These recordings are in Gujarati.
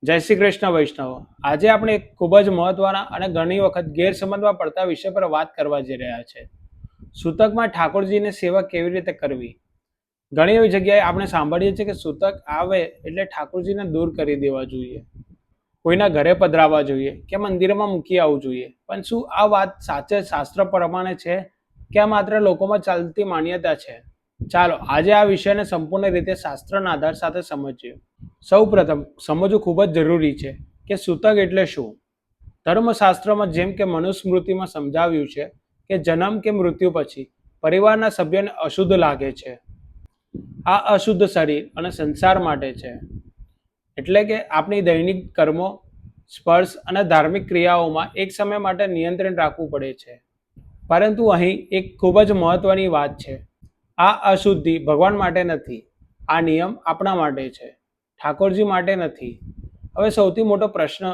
જય શ્રી કૃષ્ણ વૈષ્ણવ। આજે આપણે એક ખૂબ જ મહત્વના અને ઘણી વખત ગેરસમજમાં પડતા વિષય પર વાત કરવા જઈ રહ્યા છે। સૂતકમાં ઠાકોરજીની સેવા કેવી રીતે કરવી। ઘણી એવી જગ્યાએ આપણે સાંભળીએ છીએ કે સૂતક આવે એટલે ઠાકોરજીને દૂર કરી દેવા જોઈએ, કોઈના ઘરે પધરાવવા જોઈએ કે મંદિરમાં મૂકી આવવું જોઈએ। પણ શું આ વાત સાચે શાસ્ત્ર પ્રમાણે છે કે આ માત્ર લોકોમાં ચાલતી માન્યતા છે? ચાલો આજે આ વિષયને સંપૂર્ણ રીતે શાસ્ત્રના આધાર સાથે સમજીએ। સૌ પ્રથમ સમજવું ખૂબ જ જરૂરી છે કે સૂતક એટલે શું। ધર્મશાસ્ત્રમાં જેમ કે મનુસ્મૃતિમાં સમજાવ્યું છે કે જન્મ કે મૃત્યુ પછી પરિવારના સભ્યોને અશુદ્ધ લાગે છે। આ અશુદ્ધ શરીર અને સંસાર માટે છે, એટલે કે આપણી દૈનિક કર્મો, સ્પર્શ અને ધાર્મિક ક્રિયાઓમાં એક સમય માટે નિયંત્રણ રાખવું પડે છે। પરંતુ અહીં એક ખૂબ જ મહત્વની વાત છે, આ અશુદ્ધિ ભગવાન માટે નથી, આ નિયમ આપણા માટે છે, ઠાકોરજી માટે નથી। હવે સૌથી મોટો પ્રશ્ન,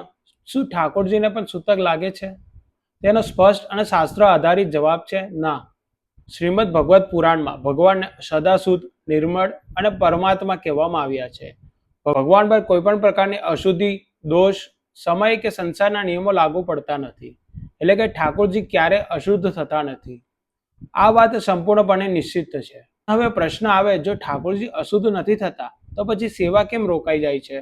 શું ઠાકોરજીને પણ સૂતક લાગે છે? તેનો સ્પષ્ટ અને શાસ્ત્ર આધારિત જવાબ છે ના। શ્રીમદ ભગવત પુરાણમાં ભગવાનને સદાશુદ્ધ, નિર્મળ અને પરમાત્મા કહેવામાં આવ્યા છે। ભગવાન પર કોઈ પણ પ્રકારની અશુદ્ધિ, દોષ, સમય કે સંસારના નિયમો લાગુ પડતા નથી, એટલે કે ઠાકોરજી ક્યારે અશુદ્ધ થતા નથી। આ વાત સંપૂર્ણપણે નિશ્ચિત છે। હવે પ્રશ્ન આવે, જો ઠાકોરજી અશુદ્ધ નથી થતા તો પછી સેવા કેમ રોકાઈ જાય છે?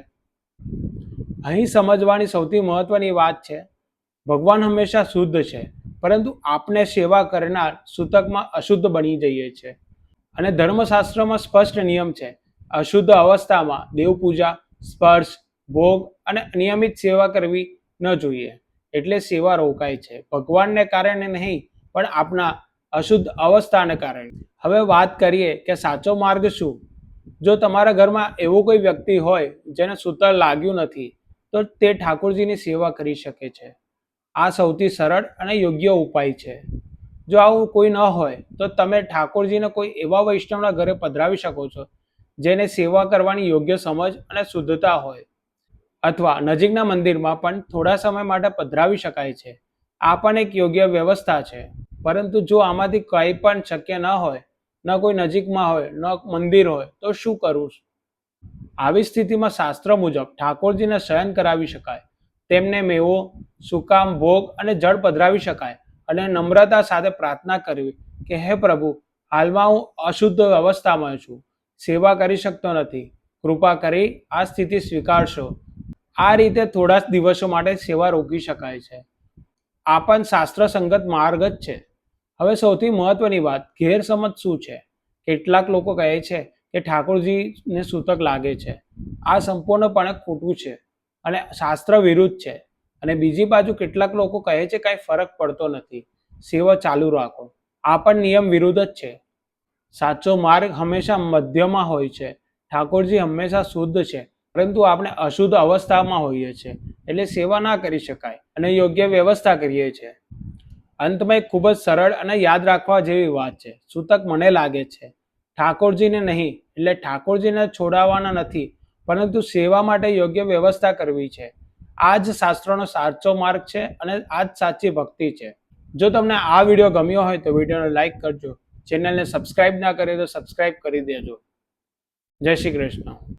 અહીં સમજવાની સૌથી મહત્વની વાત છે, ભગવાન હંમેશા શુદ્ધ છે, પરંતુ આપણે સેવા કરનાર સૂતકમાં અશુદ્ધ બની જઈએ છીએ। અને ધર્મશાસ્ત્રમાં સ્પષ્ટ નિયમ છે, અશુદ્ધ અવસ્થામાં દેવપૂજા, સ્પર્શ, ભોગ અને નિયમિત સેવા કરવી ન જોઈએ, એટલે સેવા રોકાય છે, ભગવાનને કારણે નહીં પણ આપણા અશુદ્ધ અવસ્થાને કારણે। હવે વાત કરીએ કે સાચો માર્ગ શું। જો તમારા ઘરમાં એવું કોઈ વ્યક્તિ હોય જેને સૂતક લાગ્યું નથી તો તે ઠાકોરજીની સેવા કરી શકે છે। આ સૌથી સરળ અને યોગ્ય ઉપાય છે। જો આવું કોઈ ન હોય તો તમે ઠાકોરજીને કોઈ એવા વૈષ્ણવના ઘરે પધરાવી શકો છો જેને સેવા કરવાની યોગ્ય સમજ અને શુદ્ધતા હોય, અથવા નજીકના મંદિરમાં પણ થોડા સમય માટે પધરાવી શકાય છે। આ પણ એક યોગ્ય વ્યવસ્થા છે। પરંતુ જો આમાંથી કંઈ પણ શક્ય ન હોય, ન કોઈ નજીકમાં હોય, ન મંદિર હોય, તો શું કરવું? આવી સ્થિતિમાં શાસ્ત્ર મુજબ ઠાકોરજીને શયન કરાવી શકાય, તેમને મેવો, સુકામ, ભોગ અને જળ પધરાવી શકાય અને નમ્રતા સાથે પ્રાર્થના કરવી કે હે પ્રભુ, હાલમાં હું અશુદ્ધ અવસ્થામાં છું, સેવા કરી શકતો નથી, કૃપા કરી આ સ્થિતિ સ્વીકારશો। આ રીતે થોડા દિવસો માટે સેવા રોકી શકાય છે। આ પણ શાસ્ત્ર સંગત માર્ગ જ છે। હવે સૌથી મહત્વની વાત, ગેરસમજ શું છે? કેટલાક લોકો કહે છે કે ઠાકોરજીને સૂતક લાગે છે। આ સંપૂર્ણપણે ખોટું છે અને શાસ્ત્ર વિરુદ્ધ છે। અને બીજી બાજુ કેટલાક લોકો કહે છે કાંઈ ફરક પડતો નથી, સેવા ચાલુ રાખો। આ પણ નિયમ વિરુદ્ધ જ છે। સાચો માર્ગ હંમેશા મધ્યમાં હોય છે। ઠાકોરજી હંમેશા શુદ્ધ છે, પરંતુ આપણે અશુદ્ધ અવસ્થામાં હોઈએ છીએ, એટલે સેવા ના કરી શકાય અને યોગ્ય વ્યવસ્થા કરીએ છીએ। અંતમાં એક ખૂબ જ સરળ અને યાદ રાખવા જેવી વાત છે, સૂતક મને લાગે છે, ઠાકોરજીને નહીં, એટલે ઠાકોરજીને છોડાવવાના નથી, પરંતુ સેવા માટે યોગ્ય વ્યવસ્થા કરવી છે। આ જ શાસ્ત્રનો સાચો માર્ગ છે અને આ જ સાચી ભક્તિ છે। જો તમને આ વિડીયો ગમ્યો હોય તો વિડીયોને લાઈક કરજો, ચેનલને સબસ્ક્રાઇબ ના કરે તો સબસ્ક્રાઇબ કરી દેજો। જય શ્રી કૃષ્ણ।